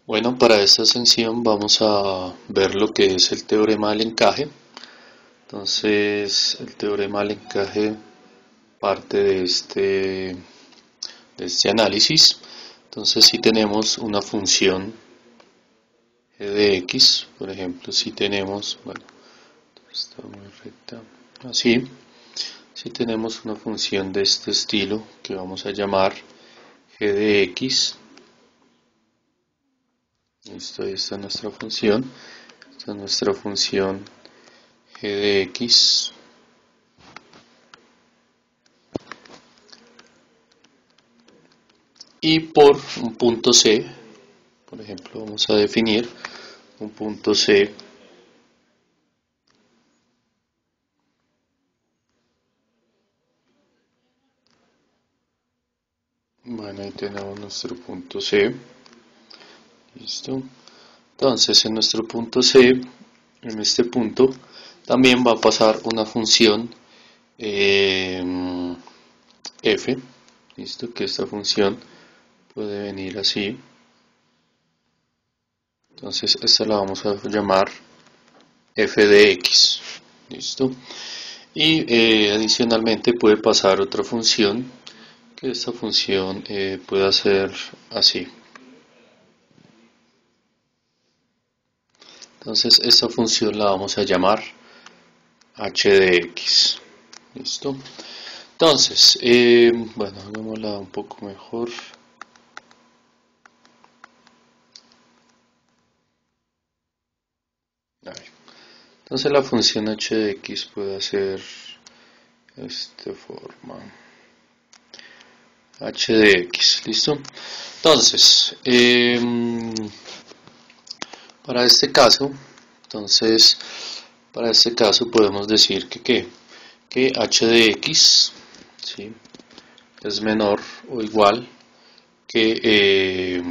Bueno, para esta sección vamos a ver lo que es el teorema del encaje. Entonces, el teorema del encaje parte de este análisis. Entonces, si tenemos una función g de x, por ejemplo, si tenemos, bueno, está muy recta, así, si tenemos una función de este estilo que vamos a llamar g de x, listo, ahí está nuestra función. Esta es nuestra función g de x y por un punto C, por ejemplo, vamos a definir un punto C bueno, ahí tenemos nuestro punto C, listo. Entonces, en nuestro punto C, en este punto, también va a pasar una función f, listo, que esta función puede venir así. Entonces, esta la vamos a llamar f de x, listo. Y adicionalmente puede pasar otra función, que esta función pueda ser así. Entonces esta función la vamos a llamar h de x. ¿Listo? Entonces, bueno, hagámosla un poco mejor. Entonces la función h de x puede ser de esta forma. H de x, ¿listo? Entonces, para este caso, podemos decir que h de x, ¿sí?, es menor o igual que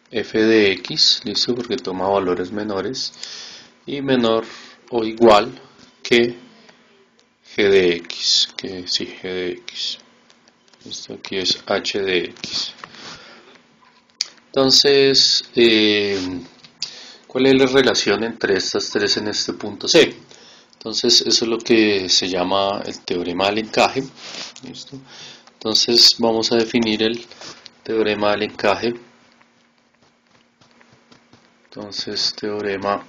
f de x, listo, porque toma valores menores, y menor o igual que g de x, que sí, g de x. Esto aquí es h de x. Entonces, ¿cuál es la relación entre estas tres en este punto C? Entonces, eso es lo que se llama el teorema del encaje. ¿Listo? Entonces, vamos a definir el teorema del encaje. Entonces, teorema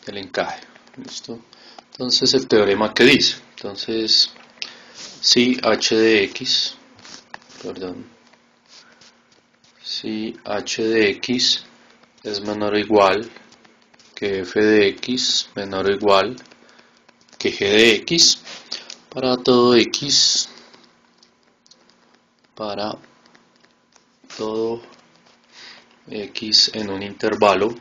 del encaje. ¿Listo? Entonces, el teorema que dice. Entonces, si h de x, si h de x es menor o igual que f de x menor o igual que g de x, para todo x en un intervalo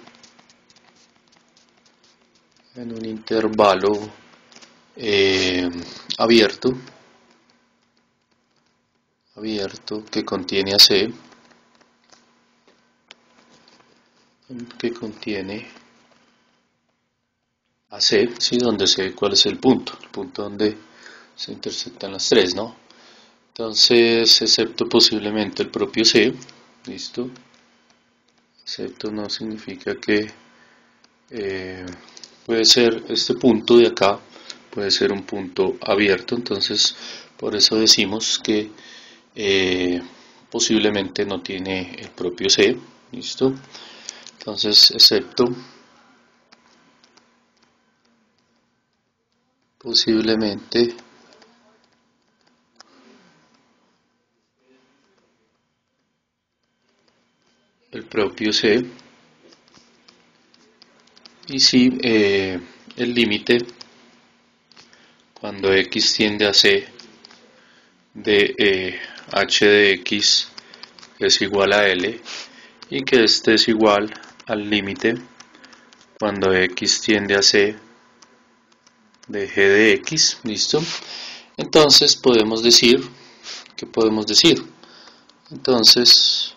abierto que contiene a C, ¿sí? Donde C, ¿cuál es el punto donde se intersectan las tres, ¿no? Entonces, excepto posiblemente el propio C, ¿listo? Excepto no significa que puede ser este punto de acá, puede ser un punto abierto, entonces por eso decimos que posiblemente no tiene el propio C, ¿listo? Entonces, excepto posiblemente el propio C, y si el límite cuando x tiende a C de h de x es igual a L, y que este es igual al límite cuando x tiende a C de g de x, ¿listo? Entonces podemos decir, ¿qué podemos decir? Entonces,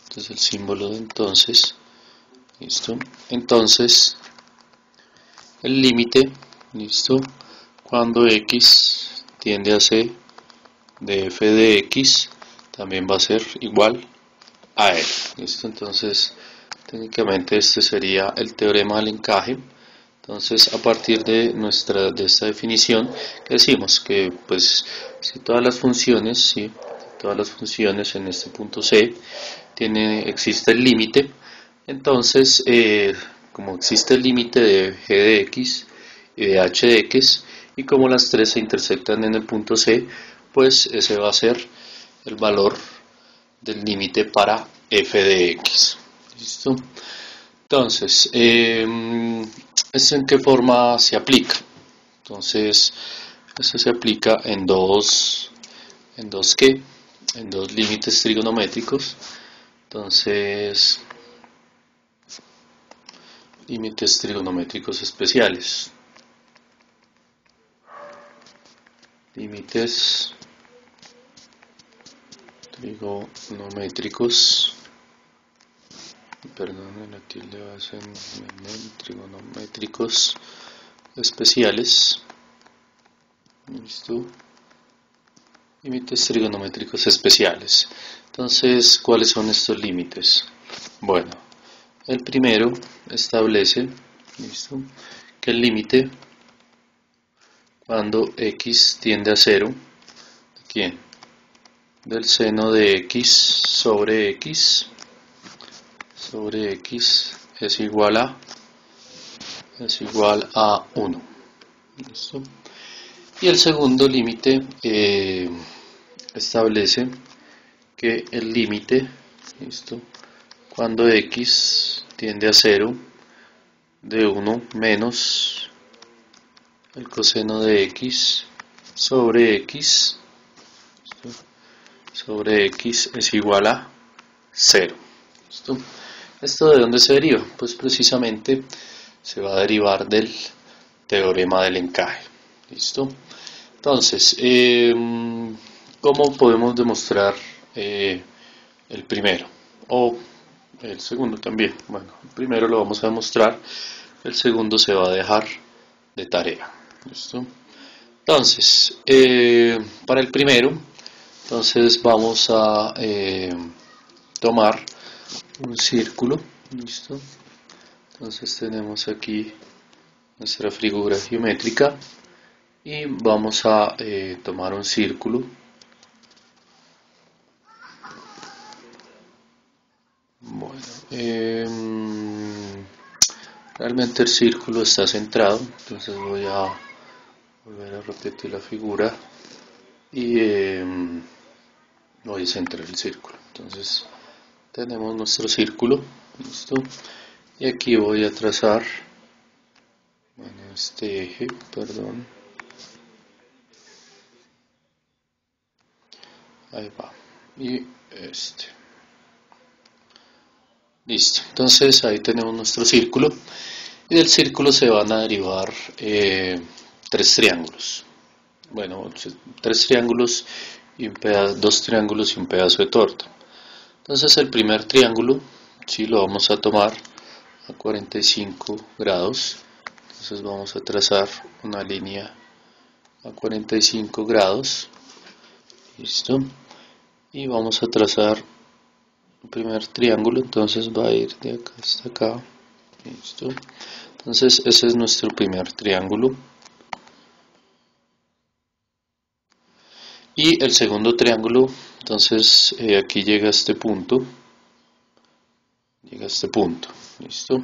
este es el símbolo de entonces, ¿listo? Entonces, el límite, ¿listo?, cuando x tiende a C de f de x también va a ser igual a él. ¿Listo? Entonces, técnicamente este sería el teorema del encaje. Entonces, a partir de esta definición, ¿qué decimos? Que pues si todas las funciones, en este punto C existe el límite, entonces como existe el límite de g de x y de h de x, y como las tres se intersectan en el punto C, pues ese va a ser el valor del límite para f de x. ¿Listo? Entonces, ¿esto en qué forma se aplica? Entonces, esto se aplica en dos límites trigonométricos. Entonces, límites trigonométricos especiales. Límites trigonométricos. Perdón, la tilde va a ser trigonométricos especiales. ¿Listo? Límites trigonométricos especiales. Entonces, ¿cuáles son estos límites? Bueno, el primero establece, ¿listo?, que el límite cuando x tiende a 0, ¿de quién? Del seno de x sobre x es igual a 1. ¿Listo? Y el segundo límite establece que el límite, ¿listo?, cuando x tiende a 0 de 1 menos el coseno de x sobre x es igual a 0. ¿Listo? ¿Esto de dónde se deriva? Pues precisamente se va a derivar del teorema del encaje. ¿Listo? Entonces, ¿cómo podemos demostrar el primero? O el segundo también. Bueno, el primero lo vamos a demostrar, el segundo se va a dejar de tarea. ¿Listo? Entonces, para el primero, entonces vamos a tomar un círculo. ¿Listo? Entonces tenemos aquí nuestra figura geométrica y vamos a tomar un círculo. Bueno, realmente el círculo está centrado, entonces voy a volver a repetir la figura y voy a centrar el círculo. Entonces tenemos nuestro círculo, ¿listo? Y aquí voy a trazar, bueno, este eje, perdón, ahí va, y este. Listo, entonces ahí tenemos nuestro círculo y del círculo se van a derivar tres triángulos. Bueno, tres triángulos y dos triángulos y un pedazo de torta. Entonces el primer triángulo, sí, lo vamos a tomar a 45 grados. Entonces vamos a trazar una línea a 45 grados. Listo. Y vamos a trazar el primer triángulo, entonces va a ir de acá hasta acá. Listo. Entonces ese es nuestro primer triángulo. Y el segundo triángulo, entonces aquí llega a este punto. ¿Listo?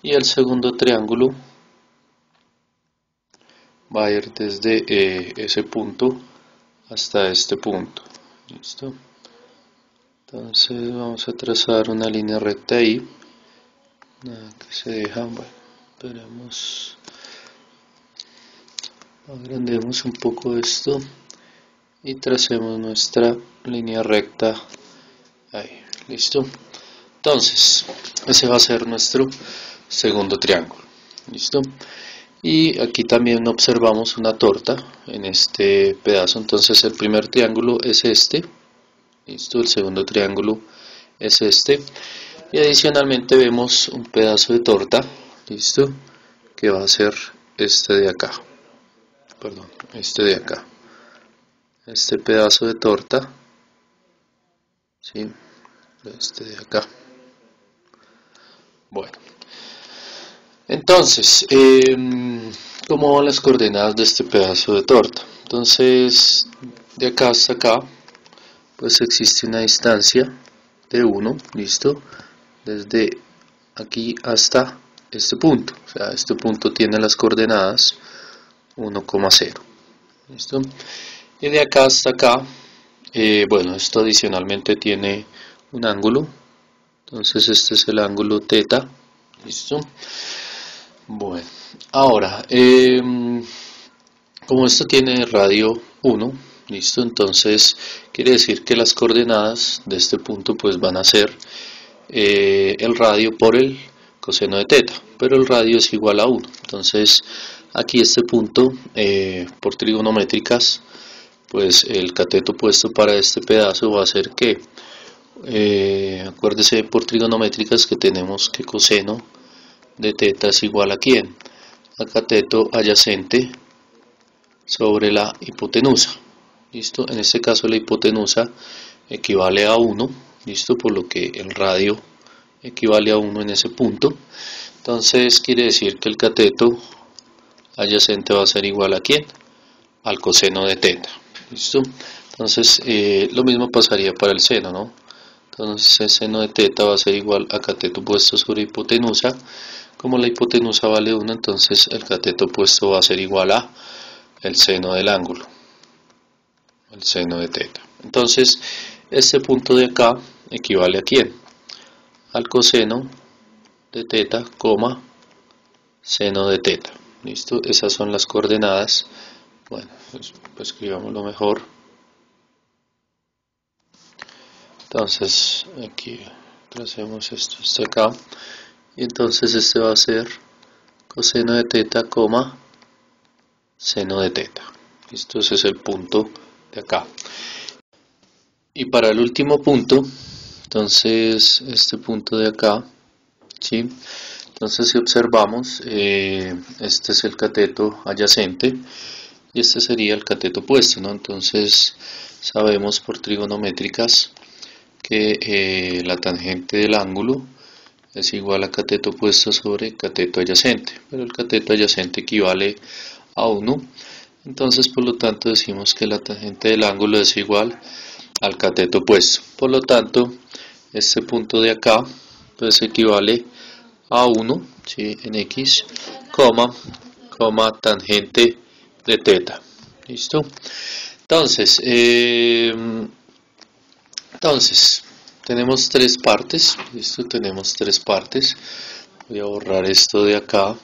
Y el segundo triángulo va a ir desde ese punto hasta este punto. ¿Listo? Entonces vamos a trazar una línea recta ahí. Nada que se deja, bueno, esperemos, agrandemos un poco esto y tracemos nuestra línea recta ahí. ¿Listo? Entonces, ese va a ser nuestro segundo triángulo. ¿Listo? Y aquí también observamos una torta en este pedazo. Entonces el primer triángulo es este. ¿Listo? El segundo triángulo es este. Y adicionalmente vemos un pedazo de torta. ¿Listo? Que va a ser este de acá. Perdón, este de acá. Este pedazo de torta. ¿Sí? este de acá. Bueno, entonces, ¿cómo van las coordenadas de este pedazo de torta? Entonces, de acá hasta acá, pues existe una distancia de 1, ¿listo? Desde aquí hasta este punto, o sea, este punto tiene las coordenadas 1,0, ¿listo? Y de acá hasta acá, bueno, esto adicionalmente tiene un ángulo, entonces este es el ángulo teta, ¿listo? Bueno, ahora, como esto tiene radio 1, ¿listo? Entonces quiere decir que las coordenadas de este punto pues van a ser el radio por el coseno de teta, pero el radio es igual a 1, entonces aquí este punto por trigonométricas, pues el cateto puesto para este pedazo va a ser que, acuérdese por trigonométricas que tenemos que coseno de teta es igual a ¿quién? A cateto adyacente sobre la hipotenusa, ¿listo? En este caso la hipotenusa equivale a 1, ¿listo? Por lo que el radio equivale a 1 en ese punto, entonces quiere decir que el cateto adyacente va a ser igual a ¿quién? Al coseno de teta, ¿listo? Entonces lo mismo pasaría para el seno, ¿no? Entonces el seno de teta va a ser igual a cateto puesto sobre hipotenusa. Como la hipotenusa vale 1, entonces el cateto opuesto va a ser igual a el seno del ángulo, el seno de teta. Entonces, este punto de acá equivale a ¿quién? Al coseno de teta, coma, seno de teta. ¿Listo? Esas son las coordenadas. Bueno, pues escribámoslo mejor. Entonces, aquí tracemos esto hasta acá. Y entonces este va a ser coseno de teta, coma, seno de teta. ¿Listo? Ese es el punto de acá. Y para el último punto, entonces este punto de acá, ¿sí? Entonces si observamos, este es el cateto adyacente y este sería el cateto opuesto, ¿no? Entonces sabemos por trigonométricas que la tangente del ángulo es igual a cateto opuesto sobre cateto adyacente, pero el cateto adyacente equivale a 1, entonces por lo tanto decimos que la tangente del ángulo es igual al cateto opuesto, por lo tanto este punto de acá pues equivale a 1, ¿sí? En x, coma tangente de teta, ¿listo? Entonces, tenemos tres partes, ¿listo? Tenemos tres partes. Voy a borrar esto de acá.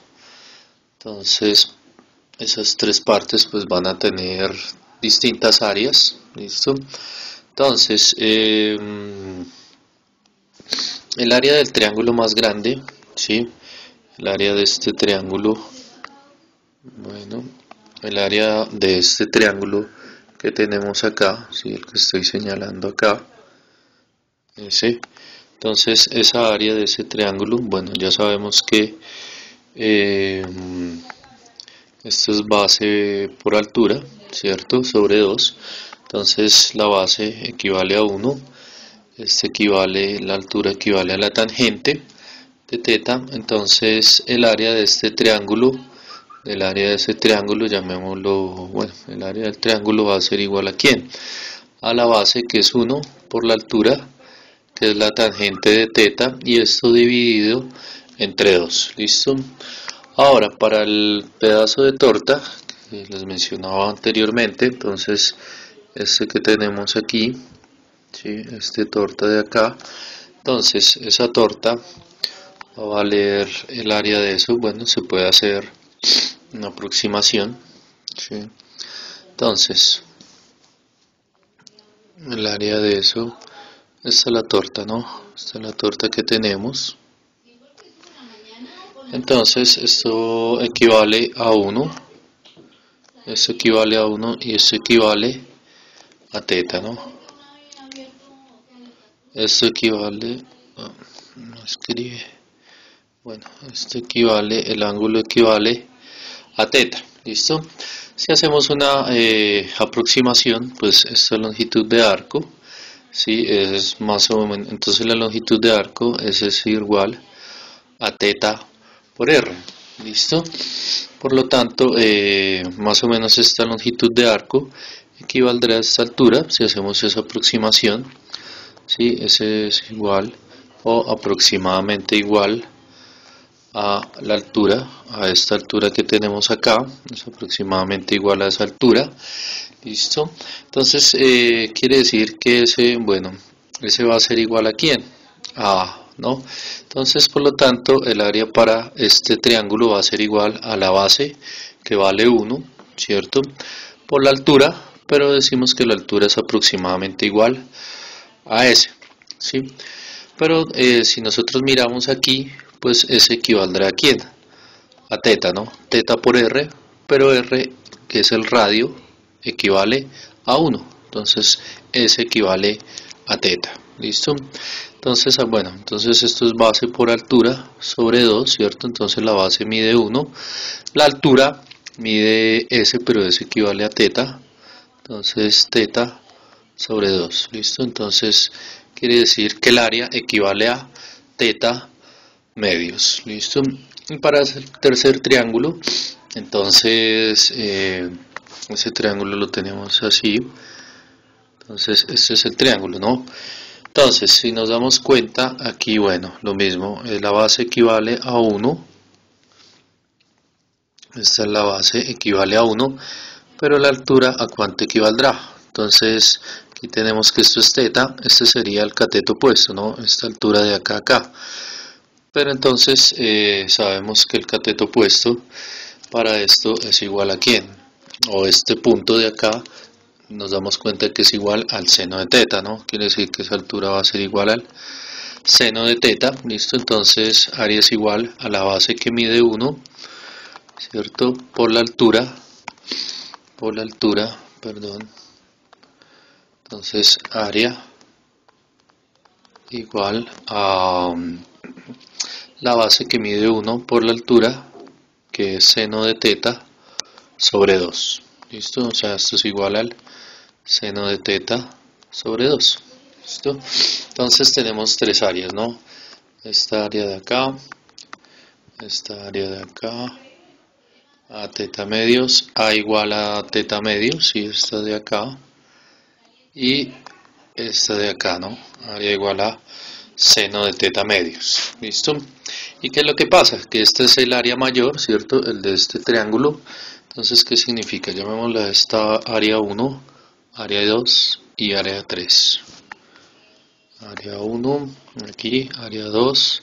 Entonces, esas tres partes pues van a tener distintas áreas, ¿listo? Entonces, el área del triángulo más grande, ¿sí? El área de este triángulo, bueno, el área de este triángulo que tenemos acá, ¿sí? El que estoy señalando acá, ese. Entonces esa área de ese triángulo, bueno, ya sabemos que esto es base por altura, ¿cierto? Sobre 2, entonces la base equivale a 1, la altura equivale a la tangente de teta, entonces el área de este triángulo, llamémoslo, bueno, el área del triángulo va a ser igual a ¿quién? A la base, que es 1 por la altura, que es la tangente de teta, y esto dividido entre 2, ¿listo? Ahora, para el pedazo de torta que les mencionaba anteriormente, entonces este que tenemos aquí, ¿sí? Este torta de acá, entonces esa torta va a valer el área de eso, bueno, se puede hacer una aproximación, ¿sí? Entonces el área de eso, esta es la torta, ¿no? Esta es la torta que tenemos. Entonces esto equivale a 1, esto equivale a 1 y esto equivale a teta, ¿no? Esto equivale, no escribe, bueno, esto equivale, el ángulo equivale a teta, ¿listo? Si hacemos una aproximación, pues esta longitud de arco ¿sí? Es más o menos, entonces la longitud de arco es igual a teta por r, ¿listo? Por lo tanto, más o menos esta longitud de arco equivaldrá a esta altura, si hacemos esa aproximación, ¿sí? Ese es igual o aproximadamente igual a la altura, a esta altura que tenemos acá, es aproximadamente igual a esa altura, ¿listo? Entonces, quiere decir que ese, bueno, ese va a ser igual a ¿quién? A, ¿no? Entonces, por lo tanto, el área para este triángulo va a ser igual a la base, que vale 1, ¿cierto? Por la altura, pero decimos que la altura es aproximadamente igual a S, ¿sí? Pero si nosotros miramos aquí, pues S equivaldrá a ¿quién? A teta, ¿no? Teta por R, pero R, que es el radio, equivale a 1. Entonces, S equivale a teta. ¿Listo? Entonces, bueno, entonces esto es base por altura sobre 2, ¿cierto? Entonces la base mide 1. La altura mide S, pero S equivale a teta. Entonces, teta sobre 2. ¿Listo? Entonces, quiere decir que el área equivale a teta medios. ¿Listo? Y para el tercer triángulo, entonces, ese triángulo lo tenemos así. Entonces, este es el triángulo, ¿no? Entonces, si nos damos cuenta, aquí, bueno, lo mismo, la base equivale a 1. Esta es la base, equivale a 1, pero la altura, ¿a cuánto equivaldrá? Entonces, aquí tenemos que esto es teta, este sería el cateto opuesto, ¿no? Esta altura de acá a acá. Pero entonces, sabemos que el cateto opuesto para esto es igual a ¿quién? O este punto de acá, nos damos cuenta que es igual al seno de teta, ¿no? Quiere decir que esa altura va a ser igual al seno de teta, ¿listo? Entonces, área es igual a la base que mide 1, ¿cierto? Por la altura, perdón. Entonces, área igual a la base que mide 1 por la altura, que es seno de teta, sobre 2. ¿Listo? O sea, esto es igual al seno de teta sobre 2. ¿Listo? Entonces tenemos tres áreas, ¿no? Esta área de acá, esta área de acá, a teta medios, A igual a teta medios, y esta de acá, y esta de acá, ¿no? Área igual a seno de teta medios. ¿Listo? ¿Y qué es lo que pasa? Que este es el área mayor, ¿cierto? El de este triángulo. Entonces, ¿qué significa? Llamémosla esta área 1, área 2 y área 3. Área 1, aquí, área 2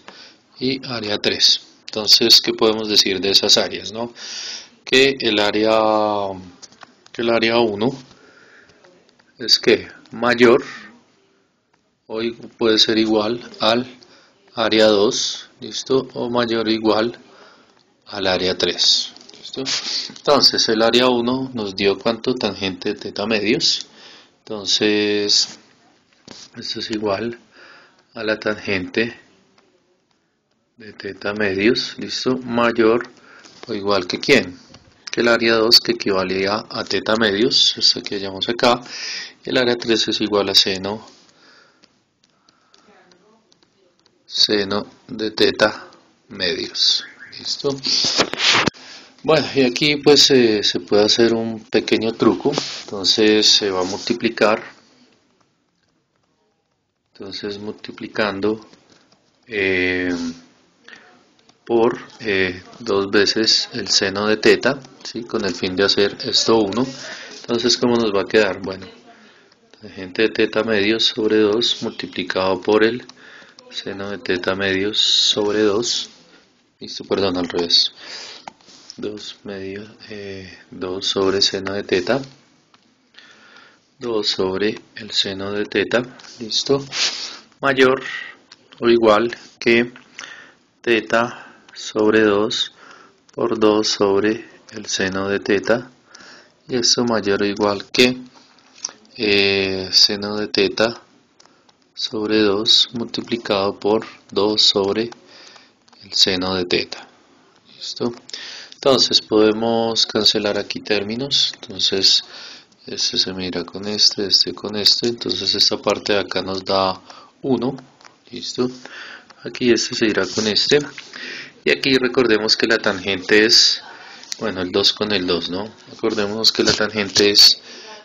y área 3. Entonces, ¿qué podemos decir de esas áreas, no? Que el área 1 es que mayor, hoy puede ser igual al área 2, ¿listo? O mayor o igual al área 3. ¿Listo? Entonces el área 1 nos dio cuánto, tangente de teta medios. Entonces esto es igual a la tangente de teta medios, ¿listo? Mayor o igual que ¿quién? Que el área 2, que equivalía a teta medios, esto que hallamos acá. El área 3 es igual a seno de teta medios. ¿Listo? Bueno, y aquí pues se puede hacer un pequeño truco. Entonces se va a multiplicar. Entonces multiplicando por 2 veces el seno de teta, ¿sí? Con el fin de hacer esto 1. Entonces, ¿cómo nos va a quedar? Bueno, tangente de teta medios sobre 2 multiplicado por el seno de teta medios sobre 2. Listo, perdón, al revés. 2 sobre seno de teta. 2 sobre el seno de teta. Listo. Mayor o igual que teta sobre 2 por 2 sobre el seno de teta. Y esto mayor o igual que seno de teta sobre 2 multiplicado por 2 sobre el seno de teta. ¿Listo? Entonces podemos cancelar aquí términos. Entonces este se mira con este con este, entonces esta parte de acá nos da 1, listo, aquí este se irá con este, y aquí recordemos que la tangente es, bueno, el 2 con el 2, ¿no? Recordemos que la tangente es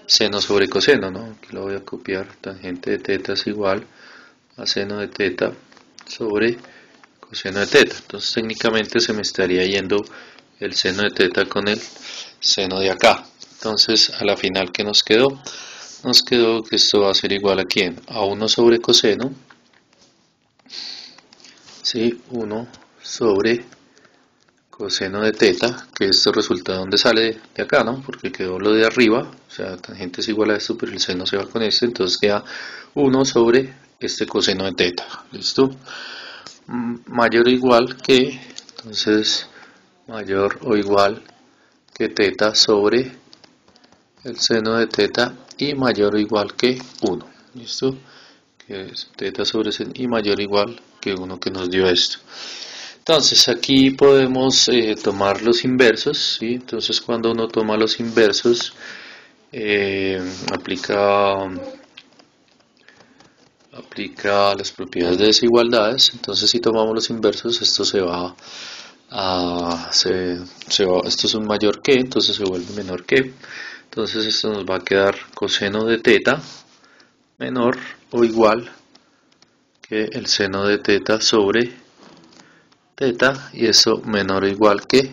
seno sobre coseno, ¿no? Aquí lo voy a copiar, tangente de teta es igual a seno de teta sobre coseno de teta, entonces técnicamente se me estaría yendo el seno de teta con el seno de acá. Entonces a la final, ¿qué nos quedó? Nos quedó que esto va a ser igual a ¿quién? A 1 sobre coseno, ¿sí? 1 sobre coseno de teta, que esto resulta de donde sale de acá, ¿no? Porque quedó lo de arriba, o sea, tangente es igual a esto, pero el seno se va con este, entonces queda 1 sobre este coseno de teta, ¿listo? Mayor o igual que, entonces, mayor o igual que teta sobre el seno de teta y mayor o igual que 1, ¿listo? Que es teta sobre seno y mayor o igual que 1 que nos dio esto. Entonces aquí podemos tomar los inversos, ¿sí? Entonces cuando uno toma los inversos, aplica las propiedades de desigualdades. Entonces si tomamos los inversos, esto se va a, esto es un mayor que, entonces se vuelve menor que. Entonces esto nos va a quedar coseno de teta menor o igual que el seno de teta sobre teta, y eso menor o igual que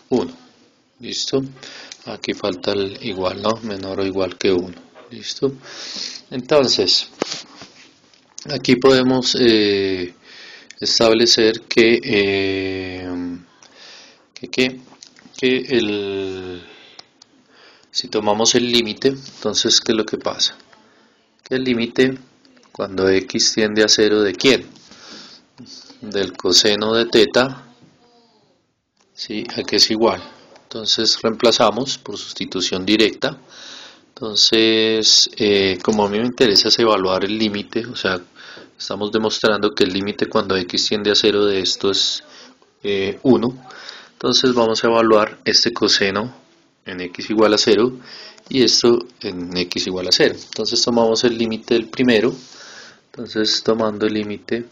1. ¿Listo? Aquí falta el igual, ¿no? Menor o igual que 1. ¿Listo? Entonces, aquí podemos establecer que si tomamos el límite, entonces, ¿qué es lo que pasa? Que el límite, cuando x tiende a 0, ¿de quién? Del coseno de teta, ¿sí? A que es igual. Entonces reemplazamos por sustitución directa. Entonces, como a mí me interesa es evaluar el límite, o sea, estamos demostrando que el límite cuando x tiende a 0 de esto es 1. Entonces vamos a evaluar este coseno en x igual a 0 y esto en x igual a 0. Entonces tomamos el límite del primero. Entonces tomando el límite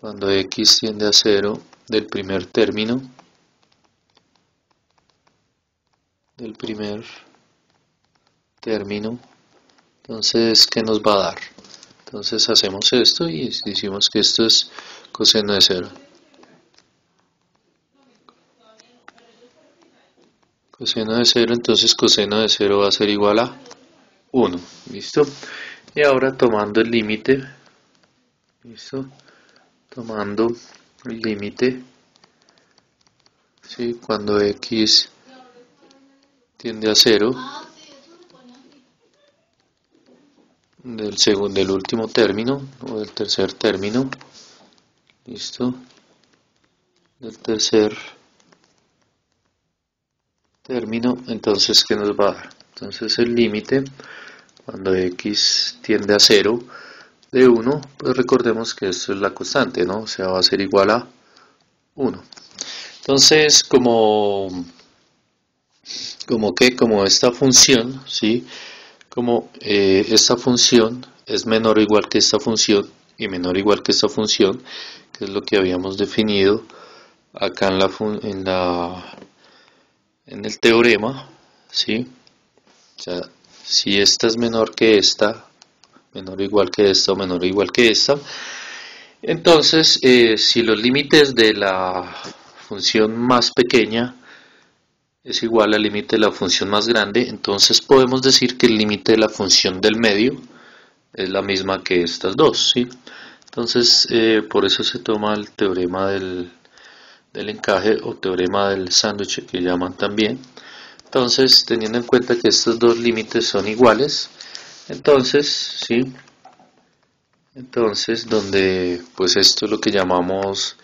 cuando x tiende a 0 del primer término, entonces, ¿qué nos va a dar? Entonces hacemos esto y decimos que esto es coseno de 0. Coseno de 0, entonces coseno de 0 va a ser igual a 1. ¿Listo? Y ahora tomando el límite, ¿listo? Tomando el límite, ¿sí? Cuando x tiende a 0 del último término o del tercer término, ¿listo? Del tercer término, entonces ¿qué nos va a dar? Entonces el límite cuando x tiende a 0 de 1, pues recordemos que esto es la constante, ¿no? O sea, va a ser igual a 1. Entonces, como esta función, ¿sí? Como esta función es menor o igual que esta función y menor o igual que esta función, que es lo que habíamos definido acá en el teorema, ¿sí? O sea, si esta es menor que esta, menor o igual que esta o menor o igual que esta, entonces si los límites de la función más pequeña es igual al límite de la función más grande, entonces podemos decir que el límite de la función del medio es la misma que estas dos, ¿sí? Entonces por eso se toma el teorema del encaje o teorema del sándwich que llaman también. Entonces, teniendo en cuenta que estos dos límites son iguales, entonces, ¿sí? Entonces, donde pues esto es lo que llamamos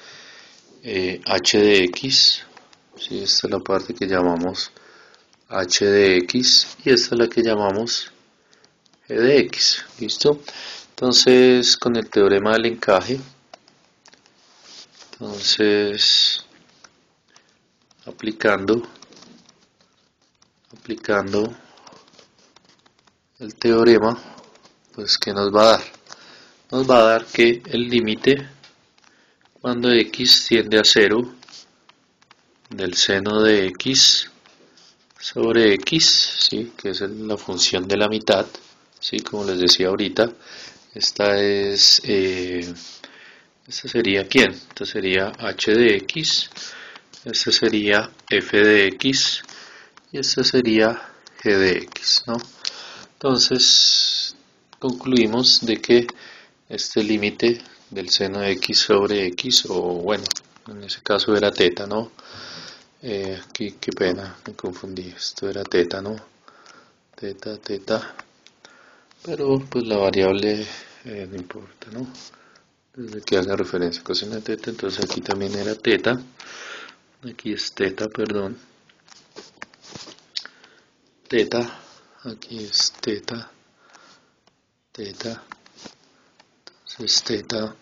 h de x, ¿sí? Esta es la parte que llamamos h de x y esta es la que llamamos g de x, ¿listo? Entonces, con el teorema del encaje, entonces aplicando el teorema, pues ¿qué nos va a dar? Nos va a dar que el límite cuando x tiende a 0 del seno de x sobre x, ¿sí? Que es la función de la mitad, ¿sí? Como les decía ahorita, esta sería ¿quién? Esta sería h de x, esta sería f de x y esta sería g de x, ¿no? Entonces concluimos de que este límite del seno de x sobre x, o bueno, en ese caso era teta, ¿no? Aquí, qué pena, me confundí, esto era teta, ¿no? Teta, pero pues la variable no importa, ¿no? Desde que haga referencia a coseno de teta, entonces aquí también era teta, aquí es teta, perdón, teta, aquí es teta, entonces teta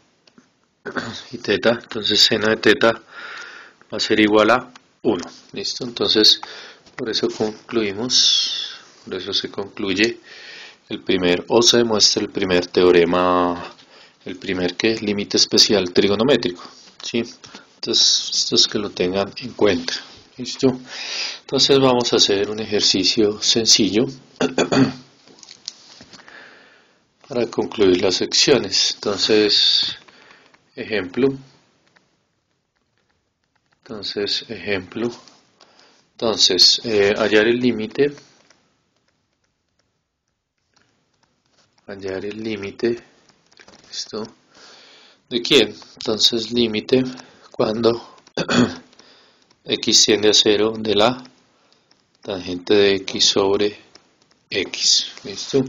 y teta, entonces seno de teta va a ser igual a 1, ¿listo? Entonces, por eso se concluye el primer, o se demuestra el primer teorema, el primer límite especial trigonométrico, ¿sí? Entonces, esto es que lo tengan en cuenta, ¿listo? Entonces vamos a hacer un ejercicio sencillo para concluir las secciones. Entonces, ejemplo. Entonces, hallar el límite, ¿listo? ¿De quién? Entonces, límite cuando x tiende a 0 de la tangente de x sobre x, ¿listo?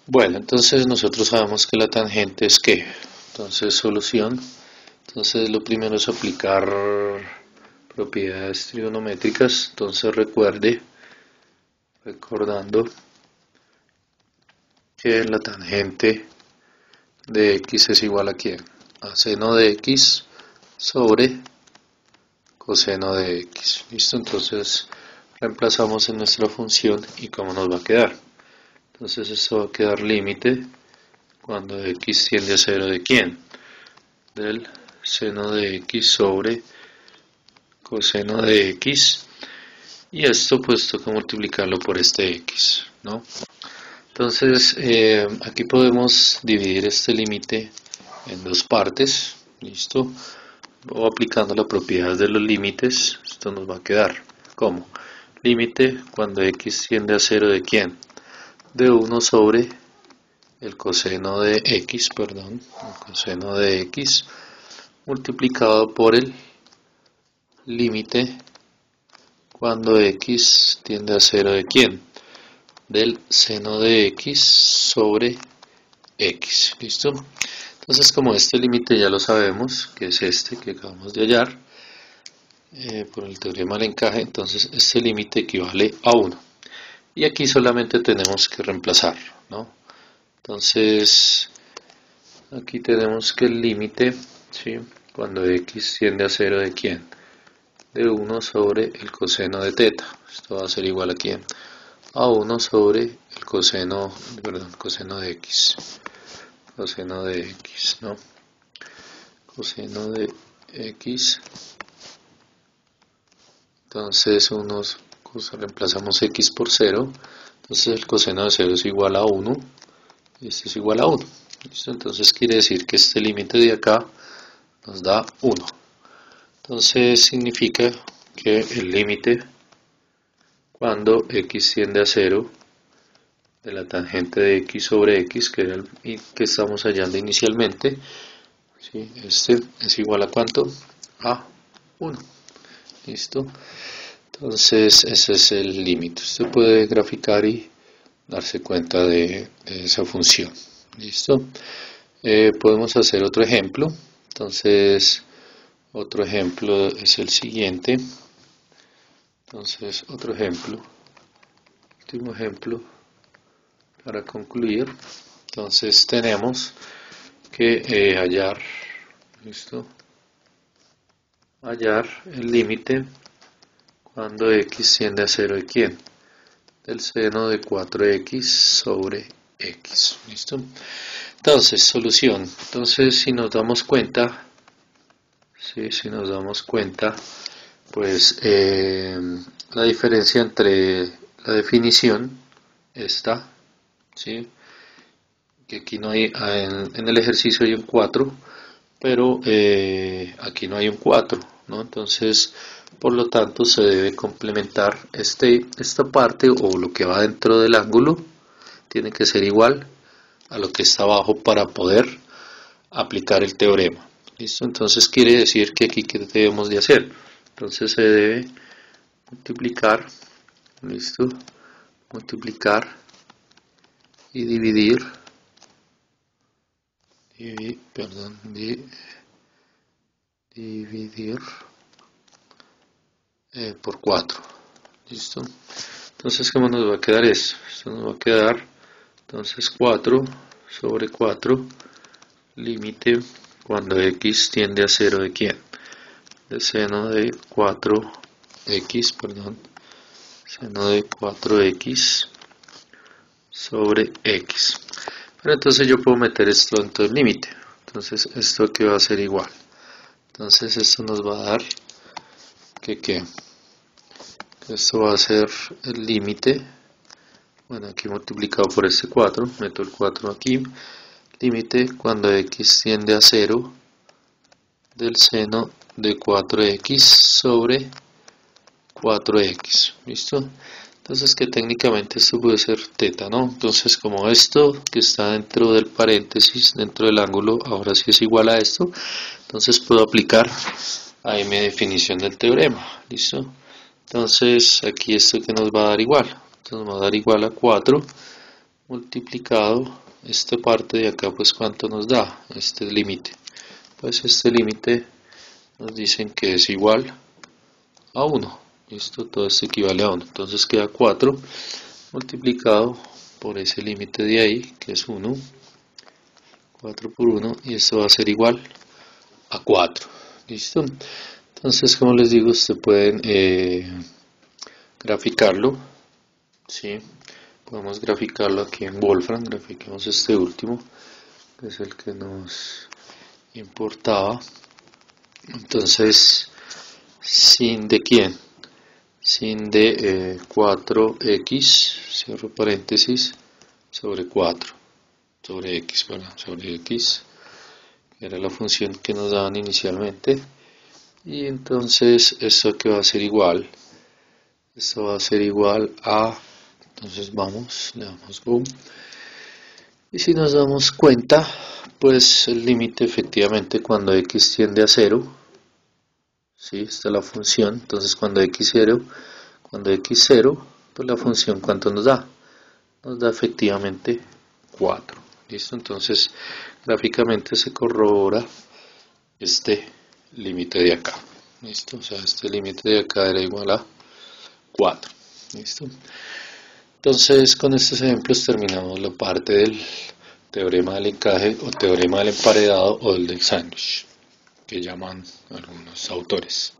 Bueno, entonces nosotros sabemos que la tangente es ¿qué? Entonces, solución. Entonces, lo primero es aplicar propiedades trigonométricas. Entonces, recordando que la tangente de x es igual a ¿quién? A seno de x sobre coseno de x. ¿Listo? Entonces reemplazamos en nuestra función y cómo nos va a quedar. Entonces esto va a quedar límite cuando x tiende a 0 de ¿quién? Del seno de x sobre coseno de x. Y esto pues toca multiplicarlo por este x, ¿no? Entonces aquí podemos dividir este límite en dos partes, ¿listo? O aplicando la propiedad de los límites, esto nos va a quedar como límite cuando x tiende a 0 de ¿quién? De 1 sobre el coseno de x, el coseno de x multiplicado por el límite cuando x tiende a 0 de ¿quién? Del seno de x sobre x, ¿listo? Entonces, como este límite ya lo sabemos, que es este que acabamos de hallar, por el teorema del encaje, entonces este límite equivale a 1. Y aquí solamente tenemos que reemplazarlo, ¿no? Entonces, aquí tenemos que el límite, ¿sí? Cuando x tiende a 0 de ¿quién? De 1 sobre el coseno de teta. Esto va a ser igual a ¿quién? A 1 sobre el coseno de x. Coseno de x, ¿no? Coseno de x. Entonces reemplazamos x por 0. Entonces el coseno de 0 es igual a 1. Y este es igual a 1. ¿Listo? Entonces quiere decir que este límite de acá nos da 1. Entonces significa que el límite cuando x tiende a 0 de la tangente de x sobre x, que era el que estamos hallando inicialmente, ¿sí? Este es igual a ¿cuánto? A 1. ¿Listo? Entonces ese es el límite. Usted puede graficar y darse cuenta de esa función. ¿Listo? Podemos hacer otro ejemplo. Entonces, otro ejemplo es el siguiente. Entonces, otro ejemplo. Último ejemplo para concluir. Entonces, tenemos que hallar, ¿listo? Hallar el límite cuando x tiende a 0 de quién, del seno de 4x sobre x. ¿Listo? Entonces, solución. Entonces, si nos damos cuenta, pues la diferencia entre la definición esta, ¿sí? Que aquí no hay, en el ejercicio hay un 4, pero aquí no hay un 4, ¿no? Entonces, por lo tanto, se debe complementar esta parte o lo que va dentro del ángulo, tiene que ser igual a lo que está abajo para poder aplicar el teorema. ¿Listo? Entonces quiere decir que aquí ¿qué debemos de hacer? Entonces se debe multiplicar, ¿listo? Multiplicar y dividir, dividir por 4. ¿Listo? Entonces, ¿cómo nos va a quedar esto? Esto nos va a quedar, entonces, 4 sobre 4, límite cuando x tiende a 0 de quién, de seno de 4x, seno de 4x sobre x. Pero entonces yo puedo meter esto en todo el límite. Entonces esto que va a ser igual. Entonces esto nos va a dar que esto va a ser el límite. Bueno, aquí multiplicado por este 4, meto el 4 aquí. Límite cuando x tiende a 0 del seno de 4x sobre 4x. ¿Listo? Entonces que técnicamente esto puede ser teta, ¿no? Entonces como esto que está dentro del paréntesis, dentro del ángulo, ahora sí es igual a esto, entonces puedo aplicar ahí mi definición del teorema. ¿Listo? Entonces aquí esto que nos va a dar igual. Entonces nos va a dar igual a 4 multiplicado esta parte de acá, pues cuánto nos da este límite. Pues este límite nos dicen que es igual a 1. ¿Listo? Todo esto equivale a 1. Entonces queda 4 multiplicado por ese límite de ahí, que es 1. 4 por 1, y esto va a ser igual a 4. ¿Listo? Entonces, como les digo, ustedes pueden graficarlo. ¿Sí? Podemos graficarlo aquí en Wolfram. Grafiquemos este último, que es el que nos importaba. Entonces, sin de quién, sin de 4x, cierro paréntesis, sobre 4, sobre x, bueno, sobre x, que era la función que nos daban inicialmente. Y entonces esto que va a ser igual, esto va a ser igual a, entonces vamos, le damos boom, y si nos damos cuenta, pues el límite efectivamente cuando x tiende a 0, ¿sí? Esta es la función. Entonces cuando x0, pues la función ¿cuánto nos da? Nos da efectivamente 4. ¿Listo? Entonces gráficamente se corrobora este límite de acá. ¿Listo? O sea, este límite de acá era igual a 4. ¿Listo? Entonces con estos ejemplos terminamos la parte del teorema del encaje o teorema del emparedado o del sándwich, que llaman algunos autores.